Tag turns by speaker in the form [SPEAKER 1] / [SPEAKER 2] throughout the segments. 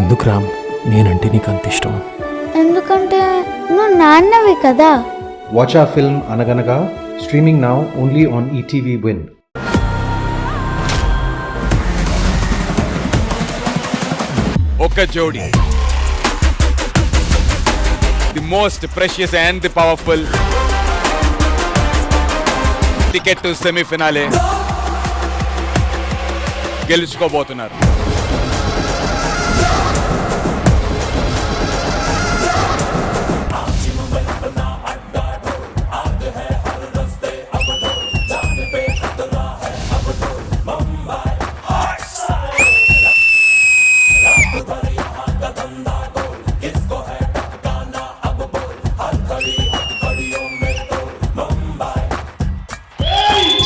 [SPEAKER 1] ఎందుకు రామ్ నేనంటే నీకు అంత ఇష్టం?
[SPEAKER 2] ఎందుకంటే నువ్వు నాన్నవి కదా.
[SPEAKER 3] Watch our film Anaganaga, streaming now only on ETV Win.
[SPEAKER 4] Oka Jodi, the most precious and the powerful ticket to semi-finale గెలుచుకోబోతున్నారు.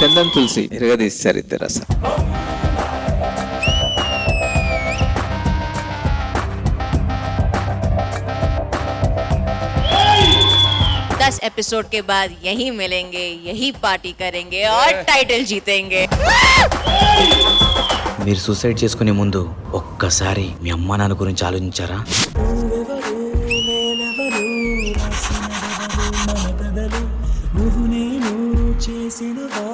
[SPEAKER 5] Chandan తులసి ఎరగదీశారు ఇద్దరు అసలు.
[SPEAKER 6] 10 एपिसोड के बाद यही मिलेंगे, यही पार्टी करेंगे और टाइटल जीतेंगे.
[SPEAKER 7] మీరు సూసైడ్ చేసుకునే ముందు ఒక్కసారి మీ అమ్మా నాన్న గురించి ఆలోచించారా?
[SPEAKER 8] నువ్వు నేను చేసినవా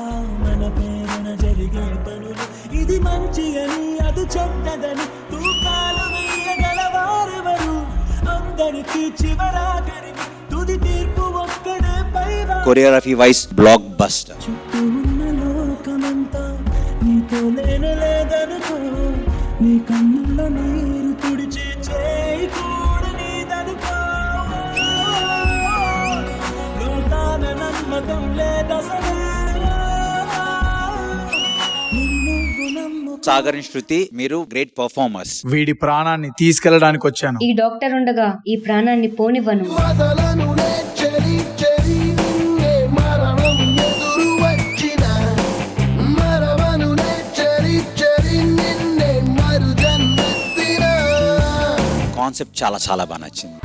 [SPEAKER 8] మన పేరున జరిగే పనులు, ఇది మంచి అని అది చెడ్డదని తూకాలు వేయగలవారెవరు, అందరికీ చివరాఖరికి తుది తీర్పు ఒక్కడే పైగా.
[SPEAKER 5] Choreography wise blockbuster.
[SPEAKER 8] చుట్టూ ఉన్న లోకమంతా నీతో లేదనుకో, నీ కన్నుల్లో నీరు తుడిచే చేయి కూడా నీదనుకో. లోకాన నమ్మకం లేదసలే, నువ్వు నమ్ము.
[SPEAKER 5] సాగర్ శృతి, మీరు గ్రేట్ పర్ఫార్మర్స్.
[SPEAKER 9] వీడి ప్రాణాన్ని తీసుకెళ్ళడానికి వచ్చాను.
[SPEAKER 10] ఈ డాక్టర్ ఉండగా ఈ ప్రాణాన్ని పోనివ్వను.
[SPEAKER 5] కాన్సెప్ట్ చాలా చాలా బాగా నచ్చింది.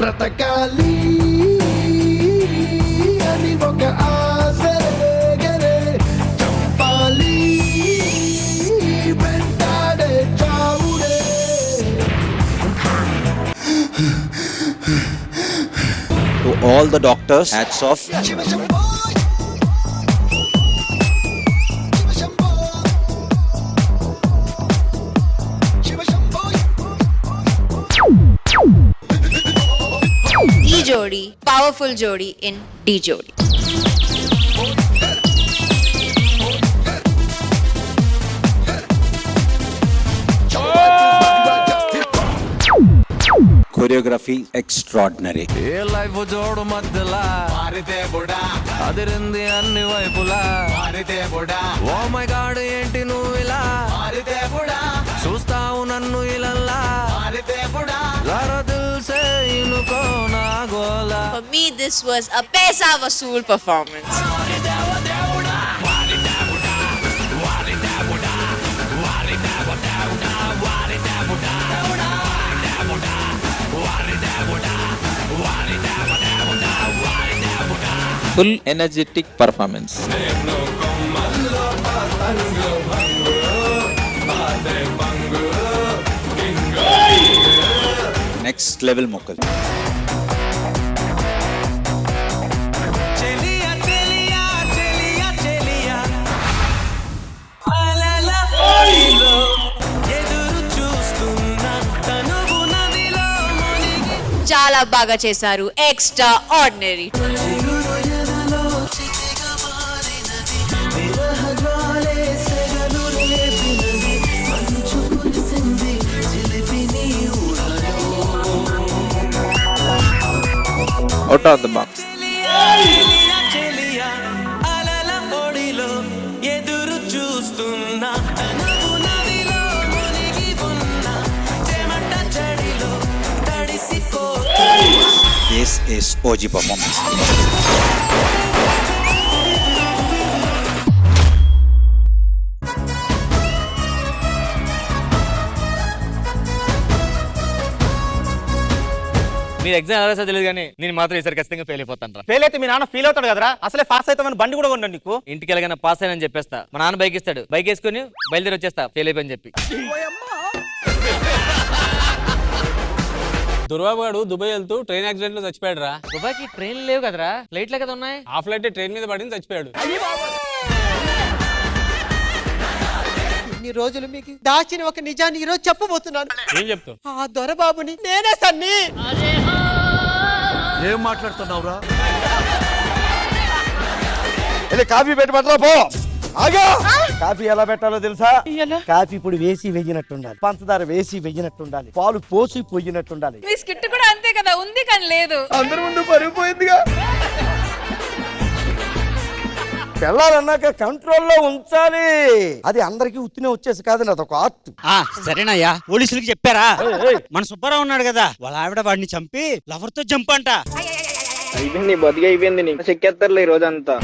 [SPEAKER 5] To all the doctors, hats off.
[SPEAKER 6] E जोड़ी, powerful जोड़ी in D जोड़ी.
[SPEAKER 5] Choreography extraordinary.
[SPEAKER 8] ఏ లైఫ్ జోడు మధ్యలా అదిరింది అన్ని వైపులా. ఓ మై గాడ్ ఏంటి నువ్వు ఇలా చూస్తావు నన్ను ఇలల్లా. జరా దిల్ సే ఇనుకో నా గోలా.
[SPEAKER 6] For me, this was a paisa vasool performance.
[SPEAKER 5] Full energetic performance. Next level మొక్కలు.
[SPEAKER 6] చాలా బాగా చేశారు. Extra ordinary.
[SPEAKER 5] Out of the box. This is OG performance.
[SPEAKER 11] మీరు ఎగ్జామ్ ఎలా రాసా తెలియదు కానీ నేను మాత్రం ఈసారి ఖచ్చితంగా ఫెయిల్ అయిపోతాను.
[SPEAKER 9] ఫెయిల్ అయితే మీ నాన్న ఫీల్ అవుతాడు కదరా. అసలే పాస్ అవుతామని బండి కూడా ఉండండి నీకు.
[SPEAKER 11] ఇంటికి వెళ్ళగానే పాస్ అయినని చెప్పేస్తా. మా నాన్న బైక్ ఇస్తాడు, బైక్ వేసుకుని బయలుదేరి వచ్చేస్తా ఫెయిల్ అయిపోయి చెప్పి. దుర్బాబు గారు దుబాయ్ వెళ్తూ ట్రైన్ యాక్సిడెంట్ లో చచ్చిపోయాడు రా. దుబాయ్కి ట్రైన్ లేవు కదరా, ఫ్లైట్లే కదా ఉన్నాయి. ఆ ఫ్లైట్ ట్రైన్ మీద పడింది, చచ్చిపోయాడు.
[SPEAKER 8] ఇన్ని రోజులు మీకు దాచిన ఒక నిజాన్ని ఈరోజు చెప్పబోతున్నాను.
[SPEAKER 11] ఏం చెప్తావు?
[SPEAKER 8] ఆ దొరబాబుని నేనే సన్ని.
[SPEAKER 1] ఏం మాట్లాడుతున్నావురా?
[SPEAKER 9] కాఫీ పెట్టమంటారా పో. ఆగా కాఫీ ఎలా పెట్టాలో తెలుసా? కాఫీ ఇప్పుడు వేసి వెయ్యినట్టుండాలి, పంచదార వేసి వెయ్యినట్టుండాలి, పాలు పోసి పొయ్యినట్టుండాలి.
[SPEAKER 6] మీ స్కిట్ కూడా అంతే కదా, ఉంది కానీ లేదు.
[SPEAKER 9] అందరి ముందు పరిగిపోయిందిగా. పెళ్ళాలన్నాక కంట్రోల్లో ఉంచాలి. అది అందరికి ఉత్తినే వచ్చేసి కాదు, అదొక ఆర్ట్.
[SPEAKER 7] సరేనయ్యా, పోలీసులకు చెప్పారా? మన సుబ్బారావు ఉన్నాడు కదా, వాళ్ళ ఆవిడ వాడిని చంపి లవర్ తో జంప్ అంట.
[SPEAKER 9] అయిపోయింది, బతికి అయిపోయింది. చెక్కేస్తారులే ఈ రోజంతా.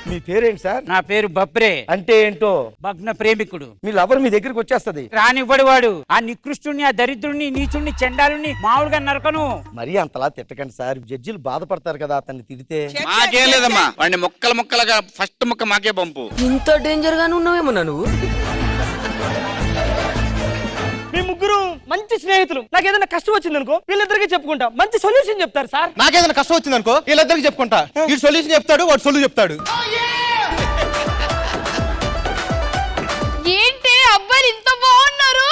[SPEAKER 9] మీ పేరేంటి సార్?
[SPEAKER 7] నా పేరు బబ్రే.
[SPEAKER 9] అంటే ఏంటో?
[SPEAKER 7] భగ్న ప్రేమికుడు.
[SPEAKER 9] మీ లవర్ మీ దగ్గరికి వచ్చేస్తది.
[SPEAKER 7] రానివ్వడు వాడు. ఆ నికృష్టుని, ఆ దరిద్రుని, నీచుణ్ణి, చెండాలుని మామూలుగా నరకను.
[SPEAKER 9] మరీ అంతలా తిట్టకండి సార్, జడ్జిలు బాధపడతారు కదా అతన్ని తిడితే.
[SPEAKER 5] మాకేం లేదమ్మా, వాడిని ముక్కలుగా ఫస్ట్ ముక్క మాకే పంపు.
[SPEAKER 8] ఇంత డేంజర్ గానే ఉన్నావేమన్నా నువ్వు?
[SPEAKER 9] మీ ముగ్గురు మంచి స్నేహితులు. నాకు ఏదైనా కష్టం వచ్చింది అనుకో వీళ్ళిద్దరికి చెప్పుకుంటా, మంచి సొల్యూషన్ చెప్తారు సార్.
[SPEAKER 11] నాకేదైనా కష్టం వచ్చింది అనుకో, వీళ్ళిద్దరికి చెప్పుకుంటా. వీడు సొల్యూషన్ చెప్తాడు, వాడు సొల్యూ చెప్తాడు.
[SPEAKER 6] ఏంటి అబ్బాయిలు ఇంత బాగున్నారు?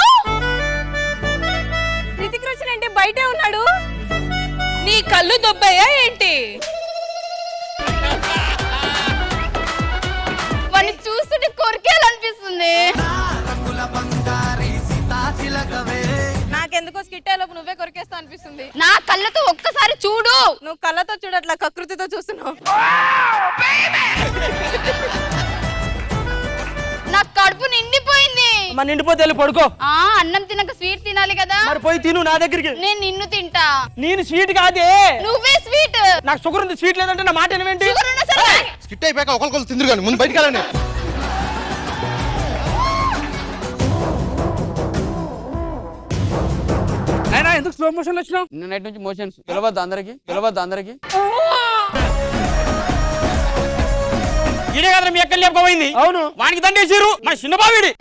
[SPEAKER 6] రితిక్ రోషన్ అంటే బయటే ఉన్నాడు. నీ కళ్ళు దొబ్బాయా ఏంటి? వాడిని చూస్తుంటే కొరికేయాలనిపిస్తుంది. నాకెందుకో స్కిట్టేలోపు నువ్వే కొరికేస్తా అనిపిస్తుంది. నా కళ్ళతో ఒక్కసారి చూడు. నువ్వు కళ్ళతో చూడట్లా, కకృతితో చూస్తున్నావు. నా కడుపు నిండిపోయింది.
[SPEAKER 9] మన నిండిపోతే వెళ్ళి పడుకో.
[SPEAKER 6] అన్నం తినక స్వీట్ తినాలి కదా.
[SPEAKER 9] మరి పోయి తిను నా దగ్గరికి.
[SPEAKER 6] నేను నిన్ను తింటా.
[SPEAKER 9] నేను స్వీట్ కాదే,
[SPEAKER 6] నువ్వే స్వీట్.
[SPEAKER 9] నాకు షుగర్ ఉంది, స్వీట్ లేదంటే నా మాట వినవేంటి?
[SPEAKER 11] స్కిట్ అయిపోయాక ఒకరికొకరు తిందురు కానీ ముందు బయటికి వెళ్ళండి. ఎందుకు స్లో మోషన్ వచ్చినావు?
[SPEAKER 8] నైట్ నుంచి మోషన్స్ పిలవద్దు అందరికి.
[SPEAKER 7] ఇదే కదా మీ ఎక్కడ లేకపోయింది.
[SPEAKER 9] అవును,
[SPEAKER 7] వానికి దండేసిరు మన చిన్న బావిడి.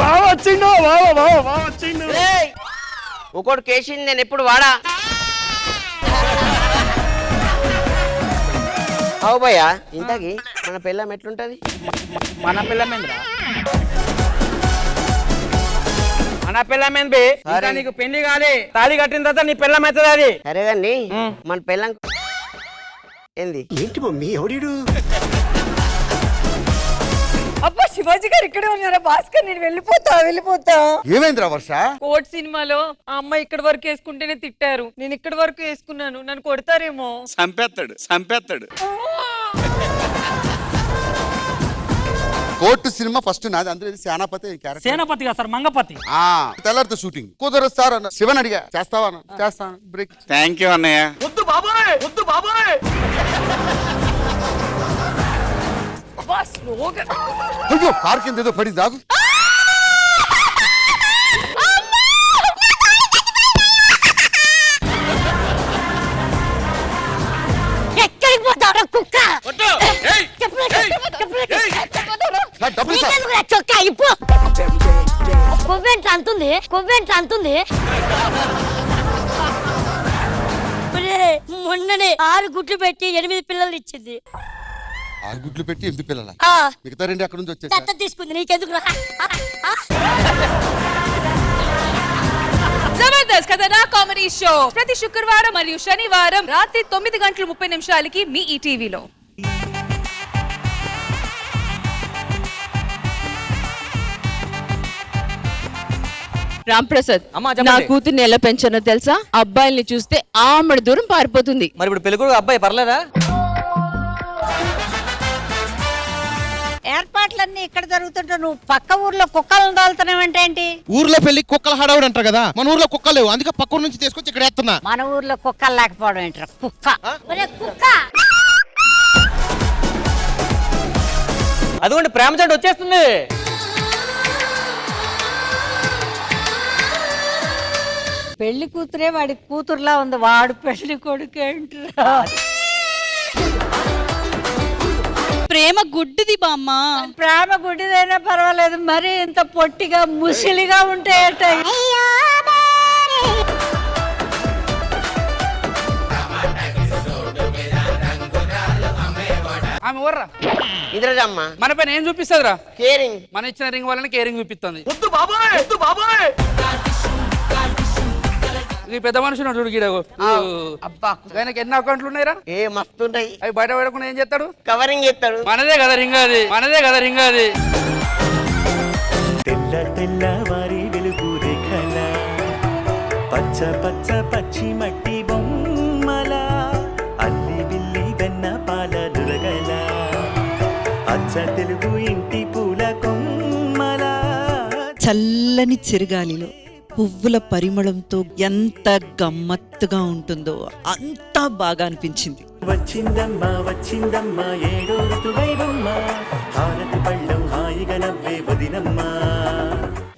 [SPEAKER 9] బాగా వచ్చిండు, బాగా వచ్చిండు.
[SPEAKER 8] ఒకటి కేసింది నేను ఎప్పుడు వాడా. అవు భయ్యా, ఇంతకి మన పిల్లం ఎట్లుంటది?
[SPEAKER 7] మన పిల్లమేంద్రా, మన పిల్లమేంది? ఇంకా నీకు పెళ్లి కాలే, తాళి కట్టిన తర్వాత నీ పిల్లం అవుతుంది. అది
[SPEAKER 8] సరే కానీ మన పిల్లం ఏంది?
[SPEAKER 9] ఏంటి మమ్మీ ఎవడు?
[SPEAKER 6] అబ్బా శివాజీ గారు ఇక్కడే ఉన్నారా? భాస్కర్ నేను వెళ్ళిపోతా.
[SPEAKER 9] ఏమైందిరా వర్ష?
[SPEAKER 6] కోట్ సినిమాలో ఆ అమ్మాయి ఇక్కడ వరకు వేసుకుంటేనే తిట్టారు, నేను ఇక్కడ వరకు వేసుకున్నాను, నన్ను కొడతారేమో.
[SPEAKER 5] చంపేస్తాడు.
[SPEAKER 12] కోర్టు సినిమా ఫస్ట్ నాది, అందులో సేనాపతి క్యారెక్టర్.
[SPEAKER 7] సేనాపతి కాదు సార్, మంగపతి.
[SPEAKER 12] తెల్లారితో షూటింగ్ కుదరదు సార్ అన్న. శివన్ అడిగా, చేస్తావా? చేస్తాను. బ్రేక్.
[SPEAKER 5] థ్యాంక్ యూ అన్నయ్య.
[SPEAKER 9] వద్దు బాబాయ్.
[SPEAKER 12] అయ్యో, కార్ కింద ఏదో పడి దాగు.
[SPEAKER 6] ఎక్కడికి పోతావు కుక్క? కొవ్వెంట్ అంటుంది. మొన్ననే 6 గుడ్లు పెట్టి 8 పిల్లలు ఇచ్చింది.
[SPEAKER 12] 6 గుడ్లు పెట్టి 8 పిల్లల? మిగతా 2 ఎక్కడి నుంచి వచ్చేసి
[SPEAKER 6] దత్త తీసుకుంది. నీకెందుకు? జబర్దస్త్ కథనా కామెడీ షో ప్రతి శుక్రవారం మరియు శనివారం రాత్రి 9:30 మీ ఈటీవీలో. రాంప్రసాద్, నా కూతుర్ని ఎలా పెంచానో తెలుసా? అబ్బాయిల్ని చూస్తే ఆమెడు దూరం పారిపోతుంది.
[SPEAKER 8] మరి ఇప్పుడు పెళ్ళికొడుకు అబ్బాయి పర్లేదా?
[SPEAKER 6] ఏర్పాట్లన్నీ ఇక్కడ జరుగుతుంటే నువ్వు పక్క ఊర్లో కుక్కలను దాల్తున్నావంటే ఏంటి?
[SPEAKER 11] ఊర్లో పెళ్లి కుక్కల హడావుడు అంటారు కదా, మన ఊర్లో కుక్కలు లేవు, అందుకే పక్క ఊరు నుంచి తీసుకొచ్చి ఇక్కడ వేస్తున్నా.
[SPEAKER 6] మన ఊర్లో కుక్కలు లేకపోవడం ఏంట్రా? కుక్క
[SPEAKER 8] అదిగోండి ప్రేమ జంట వచ్చేస్తుంది.
[SPEAKER 6] పెళ్లి కూతురే వాడి కూతురులా ఉంది, వాడు పెళ్లి కొడుకు ఏంట్రా?
[SPEAKER 10] ప్రేమ గుడ్డిది బామ్మ.
[SPEAKER 2] ప్రేమ గుడ్డిదైనా పర్వాలేదు, మరి ఇంత పొట్టిగా ముసిలిగా ఉంటే
[SPEAKER 11] ఆమె ఊర్రా
[SPEAKER 9] ఇద్దరమ్మా
[SPEAKER 11] మన పైన ఏం చూపిస్తుందిరా?
[SPEAKER 9] కేరింగ్.
[SPEAKER 11] మన ఇచ్చిన రింగ్ వలన కేరింగ్ చూపిస్తుంది. ఈ పెద్ద మనిషి ఉన్నాడు చూడు గీడకు.
[SPEAKER 9] అబ్బా
[SPEAKER 11] ఆయనకి ఎన్ని అకౌంట్లు ఉన్నాయిరా?
[SPEAKER 9] ఏ మస్తుంటాయి.
[SPEAKER 11] అవి బయట పడకుండా ఏం చేస్తాడు?
[SPEAKER 9] కవరింగ్ చేస్తాడు.
[SPEAKER 11] మనదే కదా రింగ్ అది, మనదే కదా రింగ్ అది.
[SPEAKER 8] తెల్ల తెల్లవారి వెలుగు రేఖల పచ్చ పచ్చ పచ్చి మట్టి బొమ్మల అల్లి బిల్లి వెన్న పాల దురగల అచ్చ తెలుగు ఇంటి పూల కొమ్మల
[SPEAKER 10] చల్లని చిరుగాలిలో పువ్వుల పరిమళంతో ఎంత గమ్మత్తుగా ఉంటుందో అంత బాగా అనిపించింది.
[SPEAKER 8] వచ్చిందమ్మా ఏడో ఋతువైవమ్మ హారతి పళ్ళం హాయిగా నవ్వే వదినమ్మా.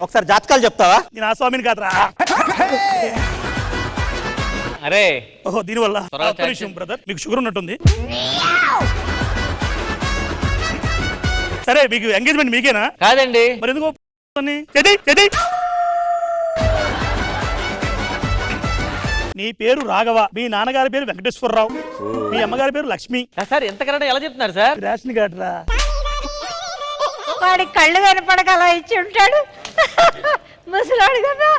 [SPEAKER 9] ఒకసారి జాతకాలు చెప్తావా?
[SPEAKER 7] నేను ఆ స్వామిని కాదురా.
[SPEAKER 11] అరే
[SPEAKER 7] ఓహో దీనివల్ల
[SPEAKER 11] త్వరగా
[SPEAKER 7] విషయం బ్రదర్, మీకు షుగర్ ఉన్నట్టుంది. సరే మీకు ఎంగేజ్మెంట్ మీకేనా?
[SPEAKER 11] కాదండి.
[SPEAKER 7] మరి ఎందుకు చెడి చెడి? నీ పేరు రాఘవ, మీ నాన్నగారి పేరు వెంకటేశ్వరరావు, మీ అమ్మగారి పేరు లక్ష్మి.
[SPEAKER 11] సార్ ఎంత కరెక్ట్ ఎలా చెప్తున్నారు సార్?
[SPEAKER 7] రేషన్ కార్డు రా.
[SPEAKER 2] వాడి కళ్ళు కనపడక అలా ఇచ్చి ఉంటాడు ముసలాడు కదా.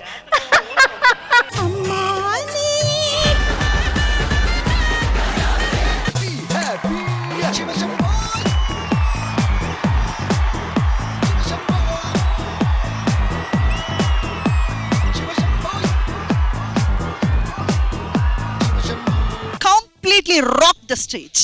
[SPEAKER 10] Completely rock the stage.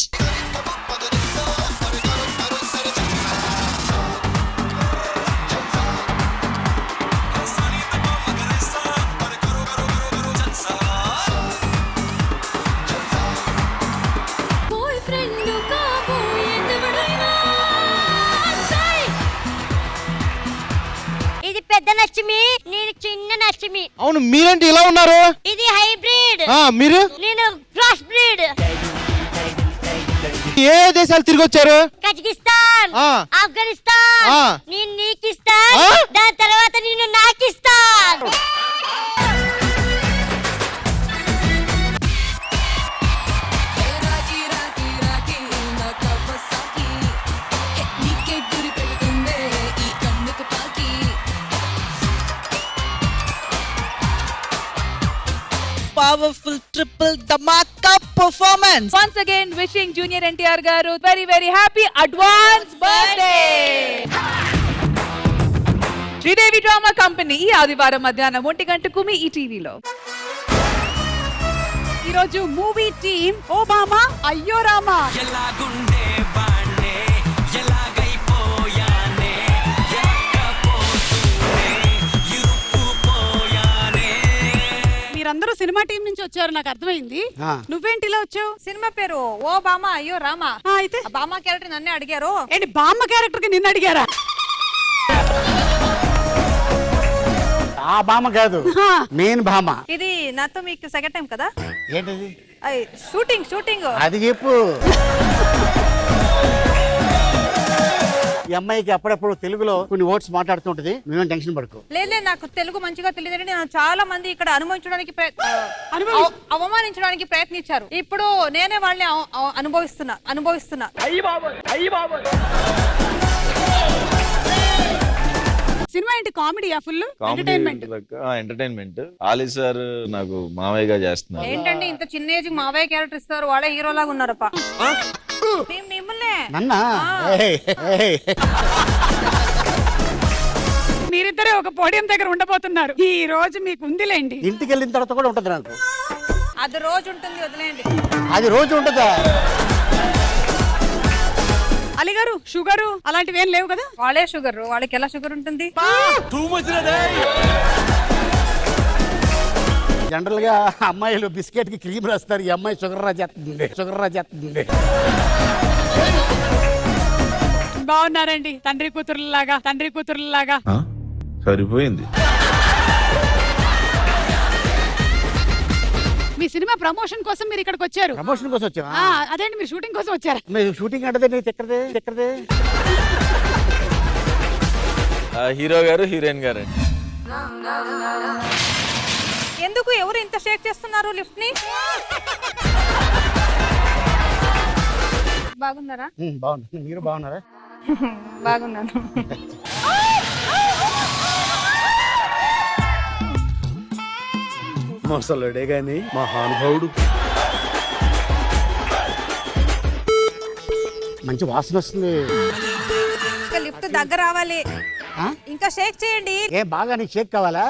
[SPEAKER 2] ఇది పెద్ద నష్టమి, నేను చిన్న నష్టమి.
[SPEAKER 9] అవును, మీరేంటి ఇలా ఉన్నారు?
[SPEAKER 2] ఇది హైబ్రిడ్,
[SPEAKER 9] మీరు
[SPEAKER 2] నేను క్రాస్ బ్రీడ్.
[SPEAKER 9] ఏ దేశాలు తిరిగి వచ్చారు?
[SPEAKER 2] కజకిస్తాన్, ఆఫ్ఘనిస్తాన్. నేను నీకిస్తాన్, దాని తర్వాత నేను నాకిస్తాన్.
[SPEAKER 10] Powerful triple dhamaka performance.
[SPEAKER 6] Once again wishing Junior NTR garu very very happy advance birthday. Sridevi drama company ఈ ఆదివారం మధ్యాహ్నం 1 గంటకు మీ ఈటీవీలో. ఈరోజు మూవీ టీమ్ ఓ బామా అయ్యో రామా. మీరందరూ సినిమా టీం నుంచి వచ్చారు, నాకు అర్థమైంది. నువ్వేంటి ఇలా వచ్చావు? సినిమా పేరు ఓ బామా అయ్యో రామా. అయితే బామా క్యారెక్టర్ నన్నే అడిగారు. ఏంటి బామ్మ క్యారెక్టర్ కి నిన్ను అడిగారా?
[SPEAKER 9] ఆ భామ కాదు, మెయిన్ భామ.
[SPEAKER 6] ఇది నాతో మీకు సెకండ్ టైం కదా?
[SPEAKER 9] ఏంటది?
[SPEAKER 6] షూటింగ్
[SPEAKER 9] అది చెప్పు. ఈ అమ్మాయికి అప్పుడప్పుడు తెలుగులో కొన్ని వర్డ్స్ మాట్లాడుతుంటది, నువ్వేం టెన్షన్ పడుకో.
[SPEAKER 6] లేదు, నాకు తెలుగు మంచిగా తెలియదు. నేను చాలా మంది ఇక్కడ అవమానించడానికి ప్రయత్నించారు. ఇప్పుడు నేనే వాళ్ళని అనుభవిస్తున్నా. సినిమా ఏంటి? కామెడీయా? Full
[SPEAKER 8] entertainment. ఆలీ సార్ నాకు మావయ్యగా చేస్తున్నారు.
[SPEAKER 6] ఏంటండి ఇంత చిన్న ఏజ్ మావయ్య క్యారెక్టర్ ఇస్తారు, వాళ్ళే హీరో లాగా ఉన్నారప్ప. మిమ్మల్ని మీరిద్దరే ఒక పోడియం దగ్గర ఉండబోతున్నారు. ఈ రోజు మీకు ఉందిలేండి.
[SPEAKER 9] ఇంటికి వెళ్ళిన తర్వాత కూడా ఉంటది నాకు.
[SPEAKER 6] అది రోజు ఉంటుంది, వదిలేండి.
[SPEAKER 9] అది రోజు ఉంటుందా?
[SPEAKER 6] అలీ గారు షుగర్ అలాంటివి ఏం లేవు కదా? వాళ్ళే షుగర్, వాళ్ళకి ఎలా షుగర్ ఉంటుంది?
[SPEAKER 9] జనరల్ గా అమ్మాయిలు బిస్కెట్ కి క్రీమ్ రాస్తారు, ఈ అమ్మాయి షుగర్ రాజేస్తుంది.
[SPEAKER 6] బాగున్నారండి తండ్రి కూతురులాగా.
[SPEAKER 8] సరిపోయింది.
[SPEAKER 6] మీ సినిమా ప్రమోషన్ కోసం మీరు ఇక్కడికి వచ్చారు.
[SPEAKER 9] ప్రమోషన్ కోసం వచ్చావా?
[SPEAKER 6] అదేంటి మీరు షూటింగ్ కోసం వచ్చారు?
[SPEAKER 9] మీరు షూటింగ్ అంటే ఎక్కడదే
[SPEAKER 8] హీరో గారు హీరోయిన్ గారు
[SPEAKER 6] ఎందుకు ఎవరు ఇంత షేక్ చేస్తున్నారు లిఫ్ట్ ని? బాగున్నారా?
[SPEAKER 9] బాగున్నా. మీరు బాగున్నారా?
[SPEAKER 6] బాగున్నాను.
[SPEAKER 9] మొసలుడే గాని మహానుభావుడు. మంచి వాసన వస్తుంది.
[SPEAKER 6] లిఫ్ట్ దగ్గర రావాలి. ఇంకా షేక్ చేయండి.
[SPEAKER 9] ఏ బాగా నీకు షేక్ కావాలా?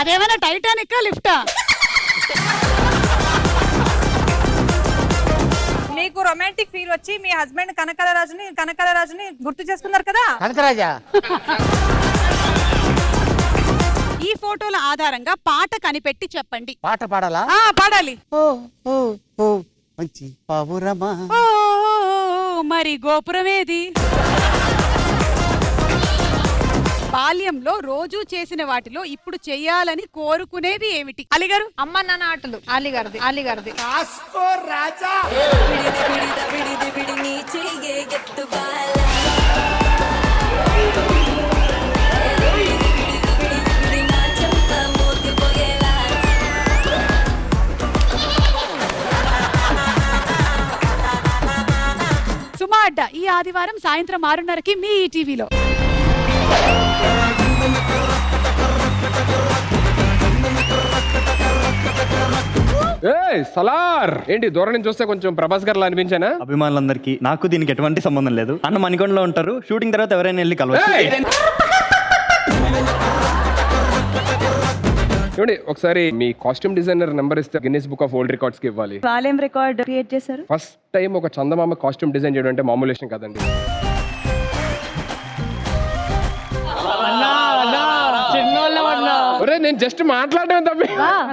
[SPEAKER 6] అదేమైనా టైటానిక్ లిఫ్టా? మీకు రొమాంటిక్ ఫీల్ వచ్చి మీ హస్బెండ్ కనకలరాజుని గుర్తు చేసుకున్నారు కదా?
[SPEAKER 9] కనకరాజా
[SPEAKER 6] ఈ ఫోటోల ఆధారంగా పాట కనిపెట్టి చెప్పండి.
[SPEAKER 9] పాట పాడాలా?
[SPEAKER 6] పాడాలి.
[SPEAKER 9] ఓ ఓ ఓ మంచి పావురమా.
[SPEAKER 6] ఓ మరి గోపురమేది? బాల్యంలో రోజు చేసిన వాటిలో ఇప్పుడు చెయ్యాలని కోరుకునేవి ఏమిటి? అలీగారు.
[SPEAKER 2] అమ్మ నాన్న ఆటలు. అలీగారిది.
[SPEAKER 6] సుమా అడ్డ ఈ ఆదివారం సాయంత్రం 6:30కి మీ ఈటీవీలో.
[SPEAKER 11] సలార్ ఏంటి దూరం నుంచి చూస్తే కొంచెం ప్రభాస్ గారు అనిపించానా?
[SPEAKER 7] అభిమానులందరికీ నాకు దీనికి ఎటువంటి సంబంధం లేదు. అన్న మణికొండలో ఉంటారు. షూటింగ్ తర్వాత ఎవరైనా వెళ్ళి కలవచ్చు.
[SPEAKER 11] చూడండి ఒకసారి మీ కాస్ట్యూమ్ డిజైనర్ నెంబర్ ఇస్తే Guinness book of world records కి ఇవ్వాలి.
[SPEAKER 6] వాళ్ళేం రికార్డ్ క్రియేట్ చేశారు?
[SPEAKER 11] ఫస్ట్ టైం ఒక చందమామ కాస్ట్యూమ్ డిజైన్ చేయడం అంటే మామూలు విషయం కదండి. నేను జస్ట్ మాట్లాడడం తప్పి.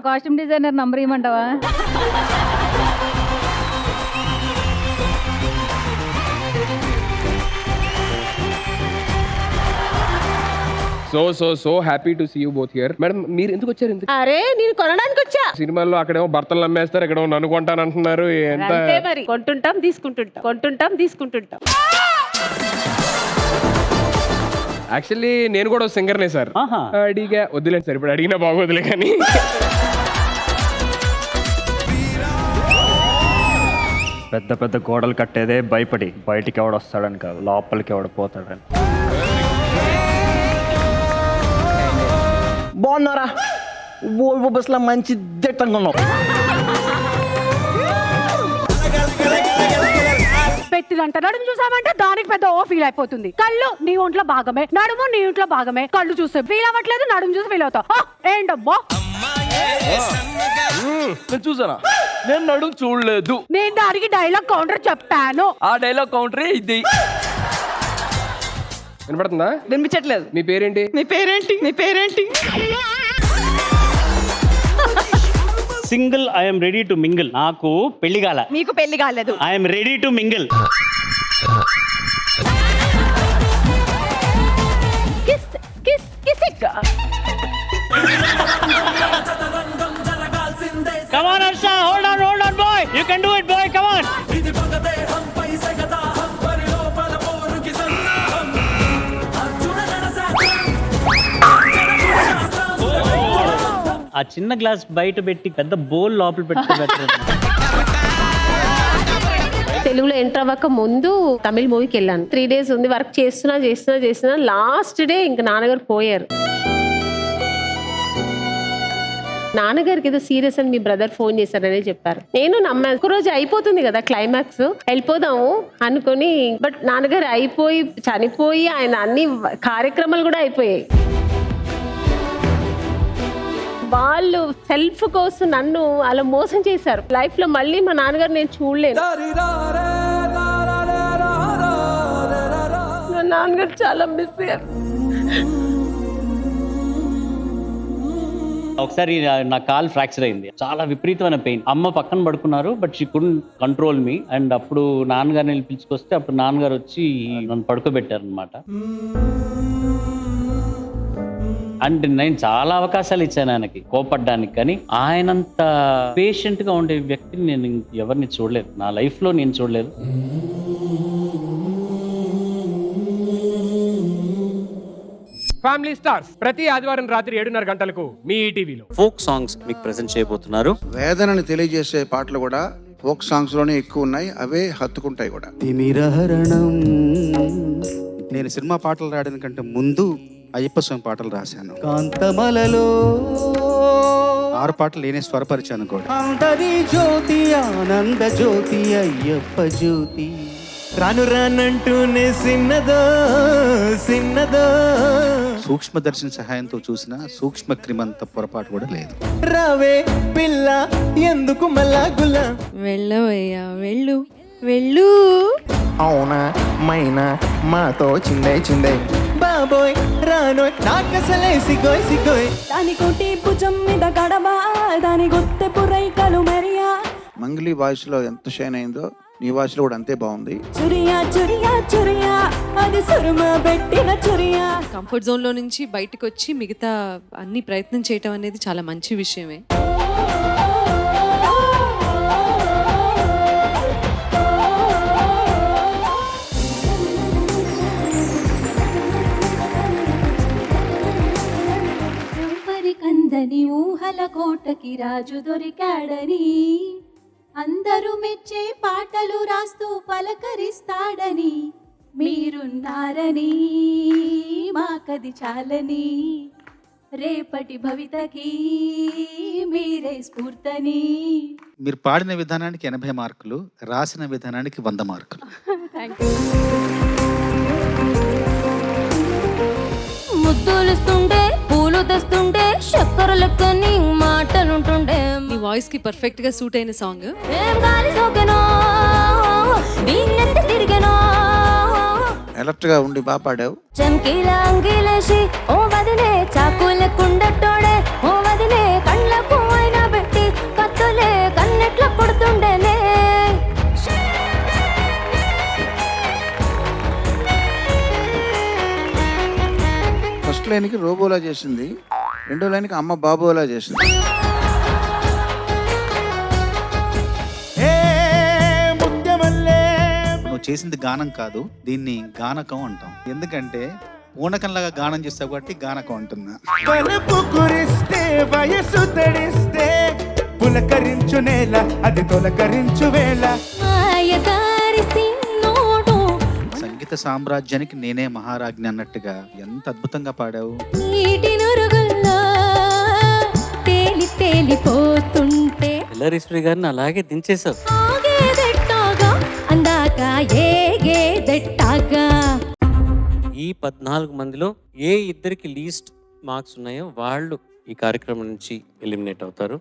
[SPEAKER 2] కాస్ట్యూమ్ డిజైనర్ నంబర్ ఇవ్వమంటావా?
[SPEAKER 11] So happy to see you both here. Madam మీరు ఎందుకు వచ్చారు?
[SPEAKER 6] అరే నేను కొనడానికి వచ్చా.
[SPEAKER 11] సినిమాల్లో అక్కడేమో భర్తలు నమ్మేస్తారు, ఇక్కడ నన్ను కొంటాను అంటున్నారు. ఎంత
[SPEAKER 6] మరి కొంటుంటాం తీసుకుంటుంటాం.
[SPEAKER 11] యాక్చువల్లీ నేను కూడా సింగర్నే సార్. అడిగా వద్దులేండి సార్, ఇప్పుడు అడిగినా బాగోదులే. కానీ
[SPEAKER 7] పెద్ద పెద్ద గోడలు కట్టేదే భయపడి బయటికి ఎవడొస్తాడని కాదు, లోపలికి ఎవడపోతాడని.
[SPEAKER 9] బాగున్నారా? ఓల్వో బస్ లా మంచి దిట్టంగా ఉన్నావు.
[SPEAKER 6] పెట్టిదంట నడుము చూసామంటే దానికి పెద్ద ఓ ఫీల్ అయిపోతుంది. కళ్ళు నీ ఒంట్లో భాగమే, నడుము నీ ఇంట్లో భాగమే. కళ్ళు చూస్తే ఫీల్ అవ్వట్లేదు, నడుము చూసి ఫీల్ అవుతావు. ఏంటమ్మా
[SPEAKER 11] చూసానా? నేను నడుము చూడలేదు.
[SPEAKER 6] నేను దానికి డైలాగ్ కౌంటర్ చెప్పాను.
[SPEAKER 11] ఆ డైలాగ్ కౌంటరే ఇది. వినపడుతుందా?
[SPEAKER 6] వినిపించట్లేదు.
[SPEAKER 11] మీ పేరేంటి?
[SPEAKER 7] Single I'm ready to mingle. నాకు పెళ్లి కాల.
[SPEAKER 6] మీకు పెళ్లి కాలేదు.
[SPEAKER 7] I'm ready to mingle. Come on, Arsha, hold on, boy. You can do it, boy. Come on. ఆ చిన్న గ్లాస్ బయట పెట్టి పెద్ద బౌల్ లోపల పెట్టి
[SPEAKER 6] తెలుగులో ఎంటర్ అవ్వక ముందు తమిళ మూవీకి వెళ్ళాను. 3 days ఉంది, వర్క్ చేస్తున్నా. లాస్ట్ డే ఇంకా నాన్నగారు పోయారు. నాన్నగారికి ఏదో సీరియస్ అని మీ బ్రదర్ ఫోన్ చేశారని చెప్పారు. నేను నమ్మాను. ఒక రోజు అయిపోతుంది కదా క్లైమాక్స్, వెళ్ళిపోదాము అనుకుని. బట్ నాన్నగారు చనిపోయి ఆయన అన్ని కార్యక్రమాలు కూడా అయిపోయాయి. వాళ్ళు సెల్ఫ్ కోసం నన్ను అలా మోసం చేశారు. లైఫ్ లో మళ్ళీ మా నాన్నగారు నేను చూడలేను. మా నాన్నగారు
[SPEAKER 13] 'I'll చాలా మిస్ అయ్యారు.
[SPEAKER 11] ఒకసారి నా కాల్ ఫ్రాక్చర్ అయింది, చాలా విపరీతమైన పెయిన్. అమ్మ పక్కన పడుకున్నారు, but she couldn't control me. And అప్పుడు నాన్నగారిని పిలుచుకొస్తే అప్పుడు నాన్నగారు వచ్చి నన్ను పడుకోబెట్టారు అనమాట. అండ్ నేను చాలా అవకాశాలు ఇచ్చాను ఆయనకి కోపడ్డానికి, కానీ ఆయనంత పేషెంట్ గా ఉండే వ్యక్తిని నేను ఎవరిని చూడలేదు, నా లైఫ్ లో నేను చూడలేదు. ఫ్యామిలీ స్టార్స్ ప్రతి ఆదివారం రాత్రి 7:30 గంటలకు మీ ఈటీవీలో
[SPEAKER 1] ఫోక్ సాంగ్స్ మీకు ప్రెజెంట్ చేయబోతున్నారు.
[SPEAKER 12] వేదనని తెలియజేసే పాటలు కూడా ఫోక్ సాంగ్స్ లోనే ఎక్కువ ఉన్నాయి, అవే హత్తుకుంటాయి కూడా.
[SPEAKER 9] నేను సినిమా పాటలు రాయడం కంటే ముందు అయ్యప్ప స్వామి పాటలు రాశాను.
[SPEAKER 8] కాంతమలలో
[SPEAKER 9] 6 పాటలు నేనే స్వరపరిచాను కూడా.
[SPEAKER 8] అందరి జ్యోతి ఆనంద జ్యోతి అయ్యప్ప జ్యోతి. రాను రానంటూనే సిన్నదో సిన్నదో.
[SPEAKER 9] సూక్ష్మదర్శన సహాయంతో చూసిన సూక్ష్మ క్రిమంత పొరపాటు కూడా లేదు.
[SPEAKER 8] రావే పిల్ల ఎందుకు మల్లాగుల.
[SPEAKER 6] వెళ్ళవయ్యా వెళ్ళు వెళ్ళు.
[SPEAKER 8] అవునా మైనా మాతో చిందే చిందే. బాబోయ్ రానోయ్ నాకసలే సిగోయ్ సిగోయ్.
[SPEAKER 6] దాని కోటి భుజం మీద గడవా, దాని గొత్తె పురైకలు మరియా.
[SPEAKER 12] మంగ్లీ వాయిస్ లో ఎంత షైన్ అయిందో నీ వాయిస్ లో కూడా అంతే బాగుంది.
[SPEAKER 6] చురియా చురియా చురియా, అది సురుమ పెట్టిన చురియా.
[SPEAKER 10] కంఫర్ట్ జోన్ లో నుంచి బయటకు వచ్చి మిగతా అన్ని ప్రయత్నం చేయటం అనేది చాలా మంచి విషయమే.
[SPEAKER 2] కందని ఊహల కోటకి రాజు దొరికాడని, అందరూ మెచ్చే పాటలు రాస్తూ పలకరిస్తాడని, మీరున్నారని మాకది చాలని, రేపటి భవితకి మీరే స్ఫూర్తని.
[SPEAKER 9] మీరు పాడిన విధానానికి 80 మార్కులు, రాసిన విధానానికి 100 మార్కులు.
[SPEAKER 6] ముద్దులుస్తుండే పూలు తెస్తుండే చక్కెర లెక్కని మాటలుంటుండే.
[SPEAKER 10] మీ వాయిస్ కి పర్ఫెక్ట్ గా సూట్ అయిన సాంగ్.
[SPEAKER 6] ఏం గాలి సోకెనో వీళ్ళెత్తి తిరిగెనో.
[SPEAKER 12] అలర్ట్ గా ఉండి బాగా పాడావు.
[SPEAKER 6] చంకీలా అంగిలేసి ఓ వదిలే చాకులెక్కుండట్టోడే, ఓ వదిలే కళ్ళకు అయినా పెట్టి కత్తులే కన్నెట్ల కొడుతుండేనే.
[SPEAKER 12] ఫస్ట్ లైన్ కి రోబోలా చేసింది, రెండో లైన్ కి అమ్మ బాబోలా చేసింది.
[SPEAKER 9] నువ్వు చేసింది గానం కాదు, దీన్ని గానకం అంటాం. ఎందుకంటే పూనకంలాగా గానం చేస్తావు కాబట్టి గానకం అంటున్నా.
[SPEAKER 8] కలుపు కురిస్తే వయసు తడిస్తే పులకరించు నేల అది తొలకరించు వేళ.
[SPEAKER 9] సంగీత సామ్రాజ్యానికి నేనే మహారాజ్ఞి అన్నట్టుగా ఎంత అద్భుతంగా పాడావు.
[SPEAKER 11] ఎల్లరీశ్వరి గారిని అలాగే దించేశావు. ఈ 14 మందిలో ఏ ఇద్దరికి లీస్ట్ మార్క్స్ ఉన్నాయో వాళ్ళు ఈ కార్యక్రమం నుంచి ఎలిమినేట్ అవుతారు.